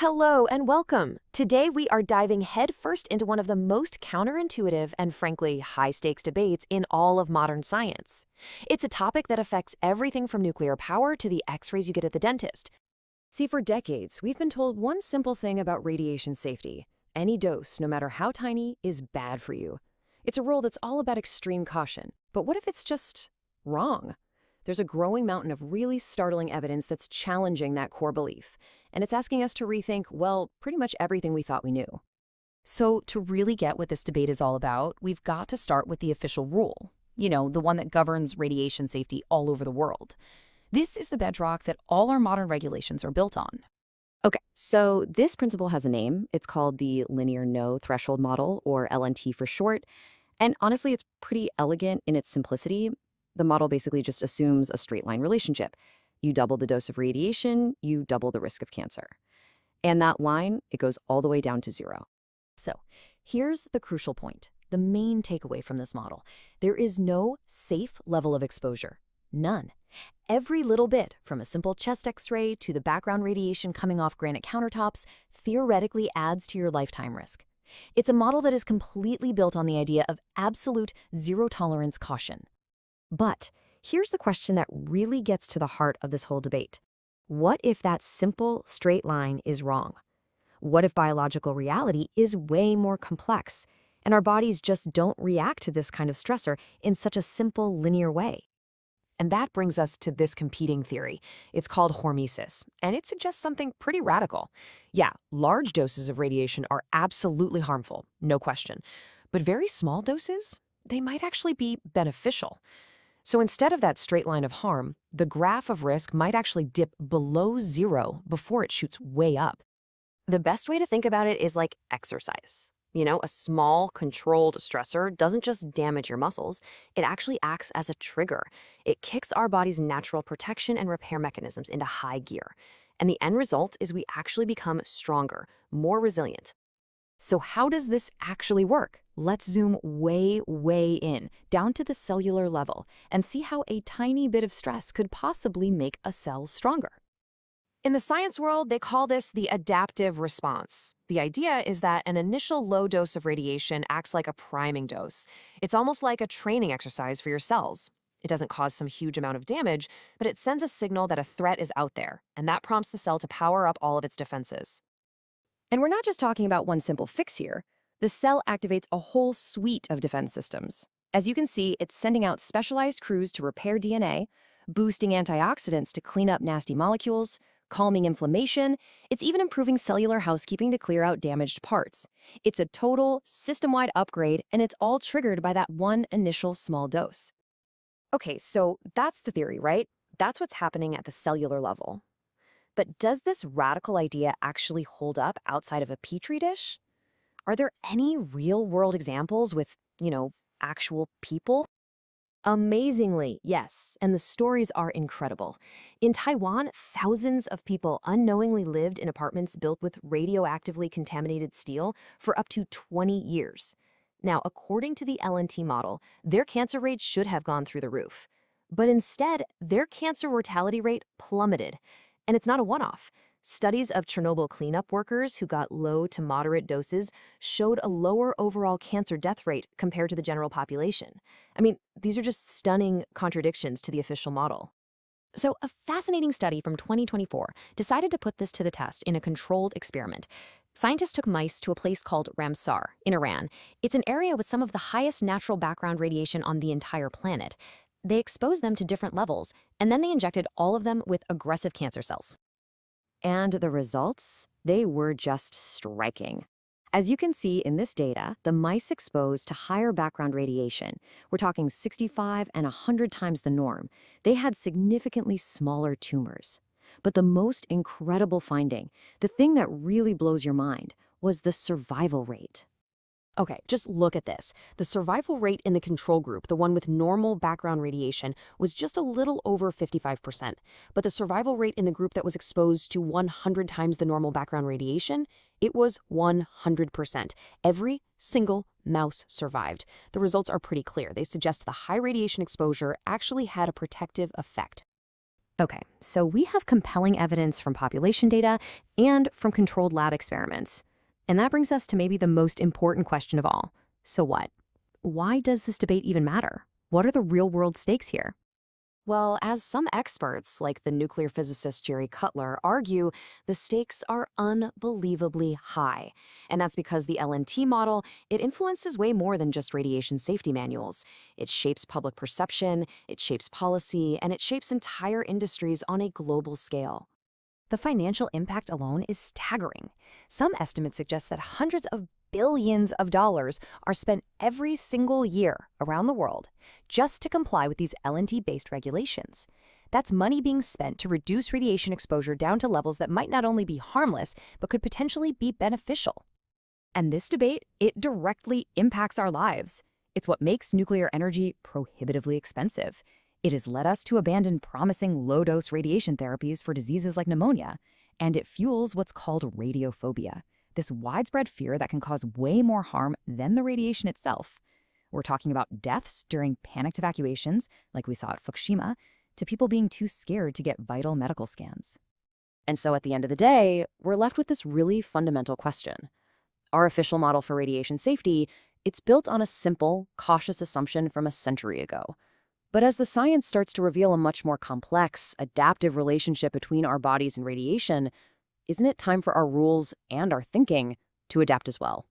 Hello and welcome. Today we are diving headfirst into one of the most counterintuitive and frankly high-stakes debates in all of modern science. It's a topic that affects everything from nuclear power to the x-rays you get at the dentist. See, for decades, we've been told one simple thing about radiation safety. Any dose, no matter how tiny, is bad for you. It's a rule that's all about extreme caution. But what if it's just wrong? There's a growing mountain of really startling evidence that's challenging that core belief. And it's asking us to rethink, well, pretty much everything we thought we knew. So to really get what this debate is all about, we've got to start with the official rule. The one that governs radiation safety all over the world. This is the bedrock that all our modern regulations are built on. Okay, so this principle has a name. It's called the linear no threshold model, or LNT for short. And honestly, it's pretty elegant in its simplicity. The model basically just assumes a straight line relationship. You double the dose of radiation, you double the risk of cancer. And that line, it goes all the way down to zero. So here's the crucial point, the main takeaway from this model. There is no safe level of exposure. None. Every little bit, from a simple chest x-ray to the background radiation coming off granite countertops, theoretically adds to your lifetime risk. It's a model that is completely built on the idea of absolute zero-tolerance caution. But here's the question that really gets to the heart of this whole debate. What if that simple, straight line is wrong? What if biological reality is way more complex, and our bodies just don't react to this kind of stressor in such a simple, linear way? And that brings us to this competing theory. It's called hormesis, and it suggests something pretty radical. Yeah, large doses of radiation are absolutely harmful, no question. But very small doses, they might actually be beneficial. So instead of that straight line of harm, the graph of risk might actually dip below zero before it shoots way up. The best way to think about it is like exercise. A small, controlled stressor doesn't just damage your muscles, it actually acts as a trigger. It kicks our body's natural protection and repair mechanisms into high gear. And the end result is we actually become stronger, more resilient. So how does this actually work? Let's zoom way, way in, down to the cellular level, and see how a tiny bit of stress could possibly make a cell stronger. In the science world, they call this the adaptive response. The idea is that an initial low dose of radiation acts like a priming dose. It's almost like a training exercise for your cells. It doesn't cause some huge amount of damage, but it sends a signal that a threat is out there, and that prompts the cell to power up all of its defenses. And we're not just talking about one simple fix here. The cell activates a whole suite of defense systems. As you can see, it's sending out specialized crews to repair DNA, boosting antioxidants to clean up nasty molecules, calming inflammation. It's even improving cellular housekeeping to clear out damaged parts. It's a total, system-wide upgrade, and it's all triggered by that one initial small dose. Okay, so that's the theory, right? That's what's happening at the cellular level. But does this radical idea actually hold up outside of a petri dish? Are there any real-world examples with, actual people? Amazingly, yes, and the stories are incredible. In Taiwan, thousands of people unknowingly lived in apartments built with radioactively contaminated steel for up to 20 years. Now, according to the LNT model, their cancer rate should have gone through the roof. But instead, their cancer mortality rate plummeted. And it's not a one-off. Studies of Chernobyl cleanup workers who got low to moderate doses showed a lower overall cancer death rate compared to the general population. I mean, these are just stunning contradictions to the official model. So a fascinating study from 2024 decided to put this to the test in a controlled experiment. Scientists took mice to a place called Ramsar in Iran. It's an area with some of the highest natural background radiation on the entire planet. They exposed them to different levels, and then they injected all of them with aggressive cancer cells. And the results? They were just striking. As you can see in this data, the mice exposed to higher background radiation, we're talking 65 and 100 times the norm, they had significantly smaller tumors. But the most incredible finding, the thing that really blows your mind, was the survival rate. Okay, just look at this. The survival rate in the control group, the one with normal background radiation, was just a little over 55%. But the survival rate in the group that was exposed to 100 times the normal background radiation, it was 100%. Every single mouse survived. The results are pretty clear. They suggest the high radiation exposure actually had a protective effect. Okay, so we have compelling evidence from population data and from controlled lab experiments. And that brings us to maybe the most important question of all. So what? Why does this debate even matter? What are the real-world stakes here? Well, as some experts, like the nuclear physicist Jerry Cutler, argue, the stakes are unbelievably high. And that's because the LNT model, it influences way more than just radiation safety manuals. It shapes public perception, it shapes policy, and it shapes entire industries on a global scale. The financial impact alone is staggering. Some estimates suggest that hundreds of billions of dollars are spent every single year around the world just to comply with these LNT-based regulations. That's money being spent to reduce radiation exposure down to levels that might not only be harmless, but could potentially be beneficial. And this debate, it directly impacts our lives. It's what makes nuclear energy prohibitively expensive. It has led us to abandon promising low-dose radiation therapies for diseases like pneumonia, and it fuels what's called radiophobia, this widespread fear that can cause way more harm than the radiation itself. We're talking about deaths during panicked evacuations, like we saw at Fukushima, to people being too scared to get vital medical scans. And so at the end of the day, we're left with this really fundamental question. Our official model for radiation safety, it's built on a simple, cautious assumption from a century ago. But as the science starts to reveal a much more complex, adaptive relationship between our bodies and radiation, isn't it time for our rules and our thinking to adapt as well?